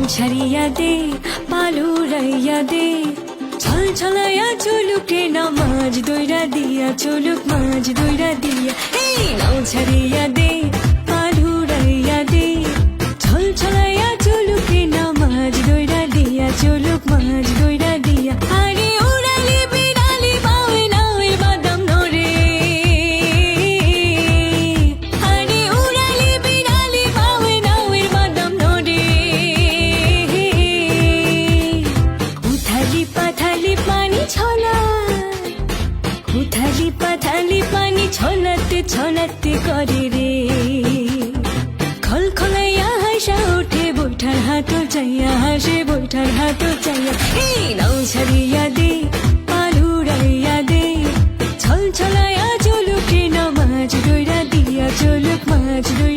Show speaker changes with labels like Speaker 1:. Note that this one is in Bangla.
Speaker 1: ছাড়িয়া দে পালুরাইয়া দে ছল ছলাইয়া চলুকে না মাঝ দইরা দিয়া চলুক মাঝ দইরা দিয়া এই নাও ছাড়িয়া দে পালুরাইয়া দে ছল ছলাইয়া চলুকে না মাঝ দইরা দিয়া চলুক মাঝ দইরা দিয়া আরে উড়ালি বিড়ালি বাউে নাওয়ে বাদাম নরে আরে উড়ালি বিড়ালি বাউে নাওয়ে বাদাম নরে উথালি পাথালি পানি ছলায় উথালি পাথালি পানি ছলাতে ছলাতে করে রে খলখলাইয়া হাসা উঠে বৈঠার হাত চাইয়া হাসে বৈঠার হাত চাইয়া এই নাও ছাড়িয়া দে পালুরাইয়া দে ছল ছলাইয়া চলুকে না মাঝ দইরা দিয়া চলুক মাঝ দইরা